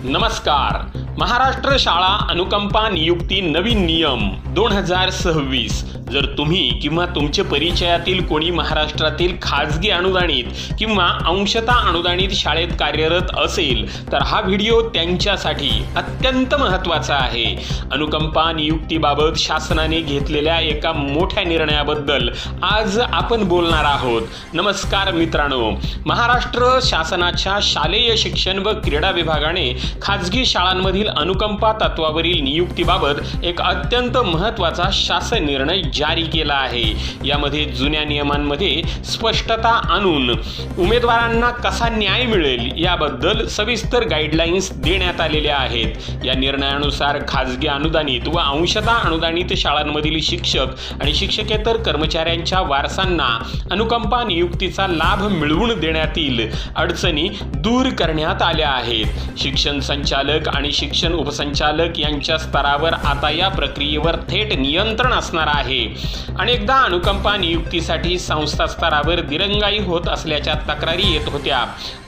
नमस्कार. महाराष्ट्र शाळा अनुकंपा नियुक्ती नवीन नियम 2026. जर तुम्ही किंवा तुमचे परिचयातील कोणी महाराष्ट्रातील खाजगी अनुदानित किंवा अंशतः अनुदानित शाळेत कार्यरत असेल तर हा व्हिडिओ त्यांच्यासाठी अत्यंत महत्त्वाचा आहे. अनुकंपा नियुक्तीबाबत शासनाने घेतलेल्या एका मोठ्या निर्णयाबद्दल आज आपण बोलणार आहोत. नमस्कार मित्रांनो, महाराष्ट्र शासनाच्या शालेय शिक्षण व क्रीडा विभागाने खाजगी शाळांमधील अनुकंपा तत्वावरील नियुक्तीबाबत एक अत्यंत महत्त्वाचा शासन निर्णय जारी केला आहे. यामध्ये जुन्या नियमांमध्ये स्पष्टता आणून उमेदवारांना कसा न्याय मिळेल याबद्दल सविस्तर गाईडलाईन्स देण्यात आलेल्या आहेत. या निर्णयानुसार खाजगी अनुदानित व अंशतः अनुदानित शाळांमधील शिक्षक आणि शिक्षकेतर कर्मचाऱ्यांच्या वारसांना अनुकंपा नियुक्तीचा लाभ मिळवून देण्यातील अडचणी दूर करण्यात आल्या आहेत. शिक्षण संचालक आणि शिक्षण उपसंचालक यांच्या स्तरावर आता या प्रक्रियेवर थेट नियंत्रण असणार आहे. अनेकदा अनुकंपा नियुक्तीसाठी संस्था स्तरावर दिरंगाई होत असल्याच्या तक्रारी येत होत्या,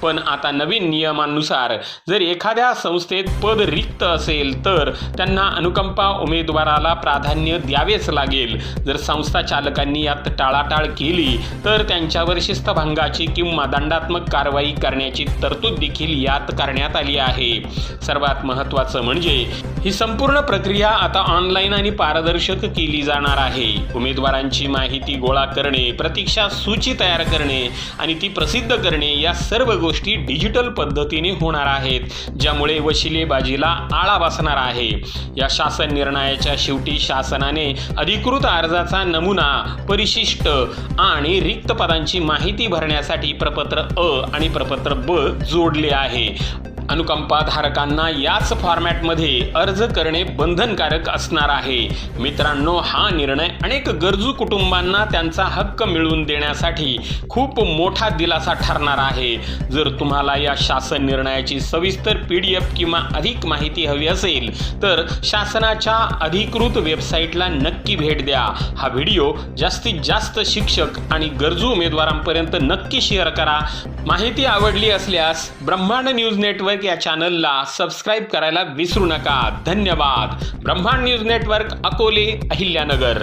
पण आता नवीन नियमानुसार जर एखाद्या संस्थेत पद रिक्त असेल तर त्यांना अनुकंपा उमेदवाराला प्राधान्य द्यावेच लागेल. जर संस्था चालकांनी यात टाळाटाळ केली तर त्यांच्यावर शिस्तभंगाची किंवा दंडात्मक कारवाई करण्याची तरतूद देखील यात करण्यात आली आहे. सर्वात महत्त्वाचं म्हणजे ही संपूर्ण प्रक्रिया आता ऑनलाईन आणि पारदर्शक केली जाणार आहे. उमेदवारांची माहिती गोळा करणे, प्रतीक्षा सूची तयार करणे आणि ती प्रसिद्ध करणे या सर्व गोष्टी डिजिटल पद्धतीने होणार आहेत, ज्यामुळे वशिलेबाजीला आळा बसणार आहे. या शासन निर्णयाच्या शेवटी शासनाने अधिकृत अर्जाचा नमुना, परिशिष्ट आणि रिक्त पदांची माहिती भरण्यासाठी प्रपत्र अ आणि प्रपत्र ब जोडले आहे. अनुकंपा धारकांना याच फॉर्मॅटमध्ये अर्ज करणे बंधनकारक असणार आहे. मित्रांनो, हा निर्णय अनेक गरजू कुटुंबांना त्यांचा हक्क मिळवून देण्यासाठी खूप मोठा दिलासा ठरणार आहे. जर तुम्हाला या शासन निर्णयाची सविस्तर PDF किंवा अधिक माहिती हवी असेल तर शासनाच्या अधिकृत वेबसाईटला नक्की भेट द्या. हा व्हिडिओ जास्तीत जास्त शिक्षक आणि गरजू उमेदवारांपर्यंत नक्की शेअर करा. माहिती आवडली असल्यास ब्रह्मांड न्यूज नेटवर्क या चॅनलला सबस्क्राईब करायला विसरू नका. धन्यवाद. ब्रह्मांड न्यूज नेटवर्क, अकोले, अहिल्यानगर.